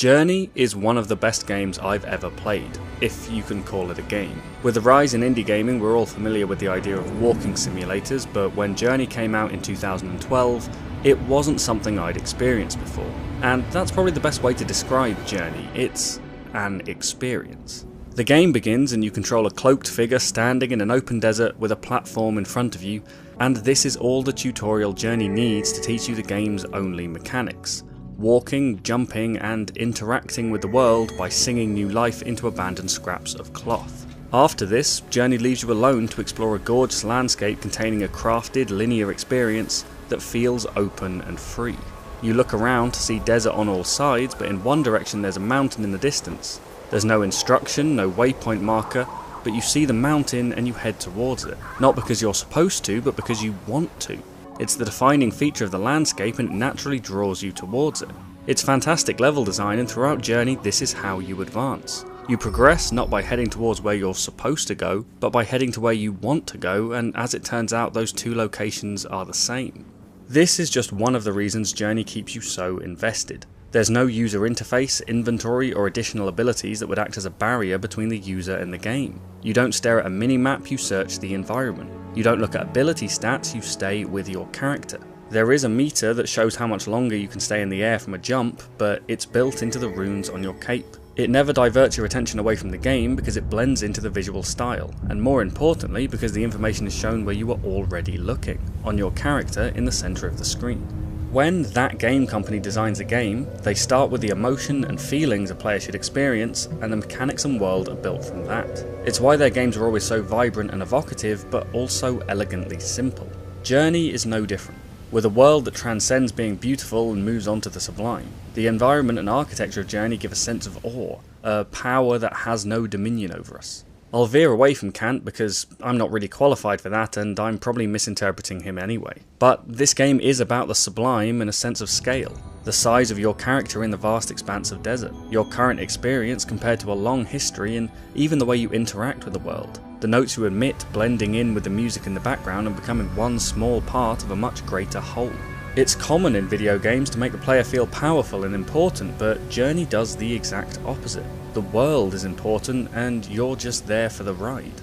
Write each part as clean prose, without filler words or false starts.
Journey is one of the best games I've ever played, if you can call it a game. With the rise in indie gaming, we're all familiar with the idea of walking simulators, but when Journey came out in 2012, it wasn't something I'd experienced before. And that's probably the best way to describe Journey. It's an experience. The game begins and you control a cloaked figure standing in an open desert with a platform in front of you, and this is all the tutorial Journey needs to teach you the game's only mechanics. Walking, jumping, and interacting with the world by singing new life into abandoned scraps of cloth. After this, Journey leaves you alone to explore a gorgeous landscape containing a crafted, linear experience that feels open and free. You look around to see desert on all sides, but in one direction there's a mountain in the distance. There's no instruction, no waypoint marker, but you see the mountain and you head towards it. Not because you're supposed to, but because you want to. It's the defining feature of the landscape and it naturally draws you towards it. It's fantastic level design, and throughout Journey this is how you advance. You progress not by heading towards where you're supposed to go, but by heading to where you want to go, and as it turns out those two locations are the same. This is just one of the reasons Journey keeps you so invested. There's no user interface, inventory, or additional abilities that would act as a barrier between the user and the game. You don't stare at a mini-map, you search the environment. You don't look at ability stats, you stay with your character. There is a meter that shows how much longer you can stay in the air from a jump, but it's built into the runes on your cape. It never diverts your attention away from the game because it blends into the visual style, and more importantly because the information is shown where you are already looking, on your character in the centre of the screen. When that game company designs a game, they start with the emotion and feelings a player should experience, and the mechanics and world are built from that. It's why their games are always so vibrant and evocative, but also elegantly simple. Journey is no different. With a world that transcends being beautiful and moves on to the sublime, the environment and architecture of Journey give a sense of awe, a power that has no dominion over us. I'll veer away from Kant because I'm not really qualified for that and I'm probably misinterpreting him anyway. But this game is about the sublime in a sense of scale. The size of your character in the vast expanse of desert, your current experience compared to a long history, and even the way you interact with the world. The notes you emit blending in with the music in the background and becoming one small part of a much greater whole. It's common in video games to make the player feel powerful and important, but Journey does the exact opposite. The world is important and you're just there for the ride.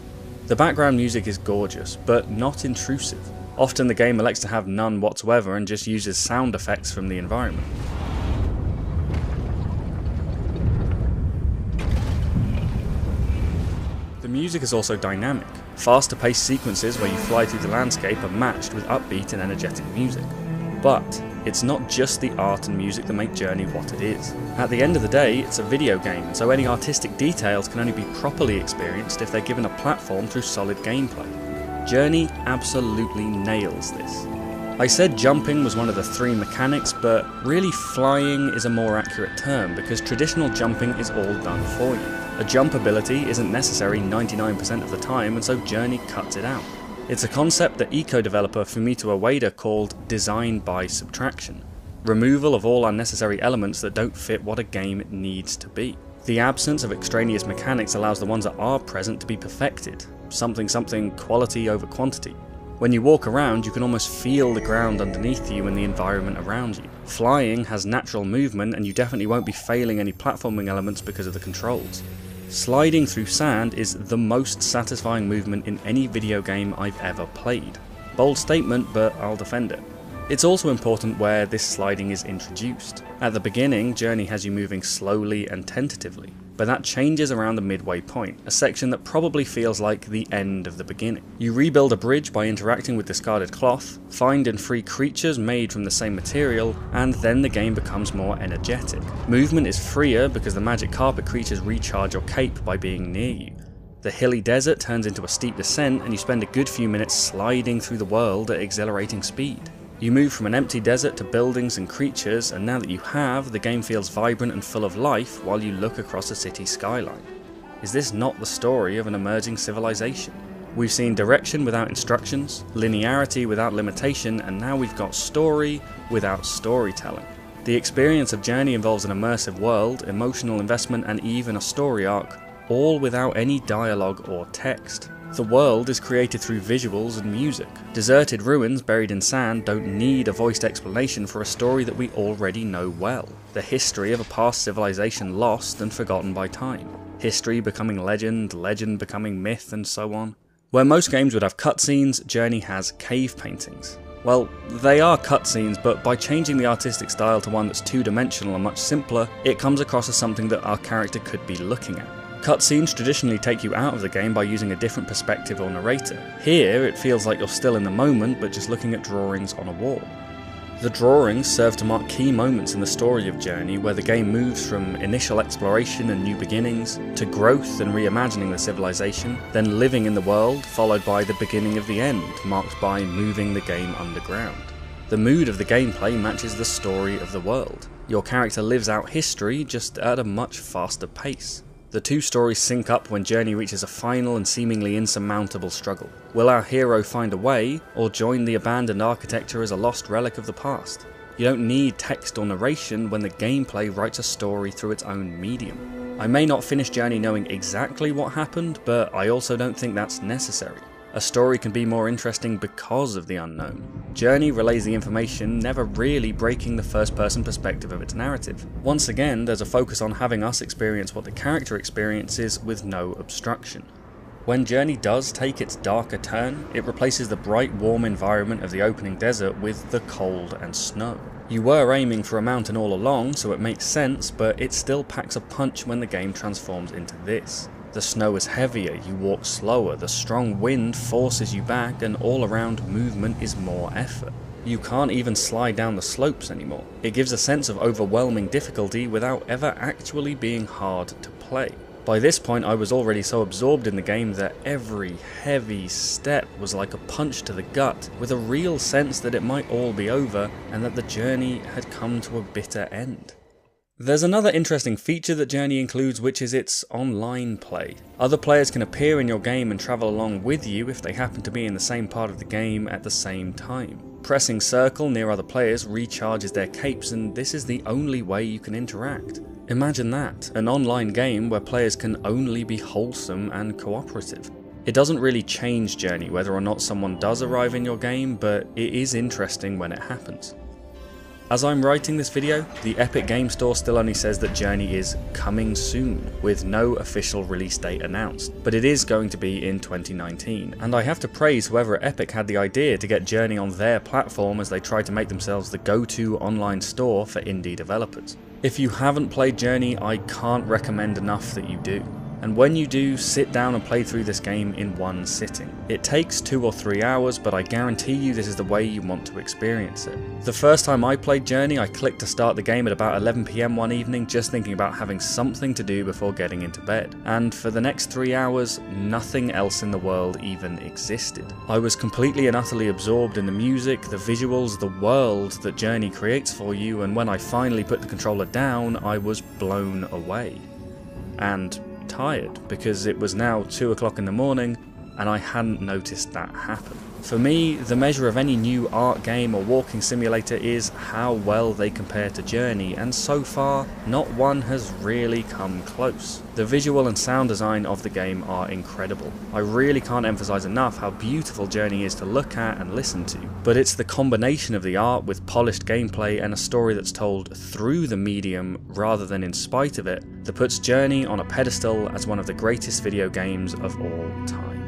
The background music is gorgeous, but not intrusive. Often the game elects to have none whatsoever and just uses sound effects from the environment. The music is also dynamic. Faster paced sequences where you fly through the landscape are matched with upbeat and energetic music. But it's not just the art and music that make Journey what it is. At the end of the day, it's a video game, so any artistic details can only be properly experienced if they're given a platform through solid gameplay. Journey absolutely nails this. I said jumping was one of the three mechanics, but really flying is a more accurate term because traditional jumping is all done for you. A jump ability isn't necessary 99% of the time, and so Journey cuts it out. It's a concept that eco-developer Fumito Ueda called design by subtraction. Removal of all unnecessary elements that don't fit what a game needs to be. The absence of extraneous mechanics allows the ones that are present to be perfected. Something quality over quantity. When you walk around, you can almost feel the ground underneath you and the environment around you. Flying has natural movement and you definitely won't be failing any platforming elements because of the controls. Sliding through sand is the most satisfying movement in any video game I've ever played. Bold statement, but I'll defend it. It's also important where this sliding is introduced. At the beginning, Journey has you moving slowly and tentatively, but that changes around the midway point, a section that probably feels like the end of the beginning. You rebuild a bridge by interacting with discarded cloth, find and free creatures made from the same material, and then the game becomes more energetic. Movement is freer because the magic carpet creatures recharge your cape by being near you. The hilly desert turns into a steep descent and you spend a good few minutes sliding through the world at exhilarating speed. You move from an empty desert to buildings and creatures, and now that you have, the game feels vibrant and full of life while you look across a city skyline. Is this not the story of an emerging civilization? We've seen direction without instructions, linearity without limitation, and now we've got story without storytelling. The experience of Journey involves an immersive world, emotional investment, and even a story arc, all without any dialogue or text. The world is created through visuals and music. Deserted ruins buried in sand don't need a voiced explanation for a story that we already know well. The history of a past civilization lost and forgotten by time. History becoming legend, legend becoming myth, and so on. Where most games would have cutscenes, Journey has cave paintings. Well, they are cutscenes, but by changing the artistic style to one that's two-dimensional and much simpler, it comes across as something that our character could be looking at. Cutscenes traditionally take you out of the game by using a different perspective or narrator. Here, it feels like you're still in the moment, but just looking at drawings on a wall. The drawings serve to mark key moments in the story of Journey, where the game moves from initial exploration and new beginnings, to growth and reimagining the civilization, then living in the world, followed by the beginning of the end, marked by moving the game underground. The mood of the gameplay matches the story of the world. Your character lives out history, just at a much faster pace. The two stories sync up when Journey reaches a final and seemingly insurmountable struggle. Will our hero find a way, or join the abandoned architecture as a lost relic of the past? You don't need text or narration when the gameplay writes a story through its own medium. I may not finish Journey knowing exactly what happened, but I also don't think that's necessary. A story can be more interesting because of the unknown. Journey relays the information, never really breaking the first-person perspective of its narrative. Once again, there's a focus on having us experience what the character experiences with no obstruction. When Journey does take its darker turn, it replaces the bright, warm environment of the opening desert with the cold and snow. You were aiming for a mountain all along, so it makes sense, but it still packs a punch when the game transforms into this. The snow is heavier, you walk slower, the strong wind forces you back, and all around movement is more effort. You can't even slide down the slopes anymore. It gives a sense of overwhelming difficulty without ever actually being hard to play. By this point I was already so absorbed in the game that every heavy step was like a punch to the gut, with a real sense that it might all be over and that the journey had come to a bitter end. There's another interesting feature that Journey includes, which is its online play. Other players can appear in your game and travel along with you if they happen to be in the same part of the game at the same time. Pressing circle near other players recharges their capes, and this is the only way you can interact. Imagine that, an online game where players can only be wholesome and cooperative. It doesn't really change Journey whether or not someone does arrive in your game, but it is interesting when it happens. As I'm writing this video, the Epic Game Store still only says that Journey is coming soon, with no official release date announced, but it is going to be in 2019, and I have to praise whoever at Epic had the idea to get Journey on their platform as they try to make themselves the go-to online store for indie developers. If you haven't played Journey, I can't recommend enough that you do. And when you do, sit down and play through this game in one sitting. It takes 2 or 3 hours, but I guarantee you this is the way you want to experience it. The first time I played Journey, I clicked to start the game at about 11 PM one evening, just thinking about having something to do before getting into bed. And for the next 3 hours, nothing else in the world even existed. I was completely and utterly absorbed in the music, the visuals, the world that Journey creates for you, and when I finally put the controller down, I was blown away. And tired, because it was now 2 o'clock in the morning and I hadn't noticed that happen. For me, the measure of any new art game or walking simulator is how well they compare to Journey, and so far, not one has really come close. The visual and sound design of the game are incredible. I really can't emphasize enough how beautiful Journey is to look at and listen to, but it's the combination of the art with polished gameplay and a story that's told through the medium rather than in spite of it that puts Journey on a pedestal as one of the greatest video games of all time.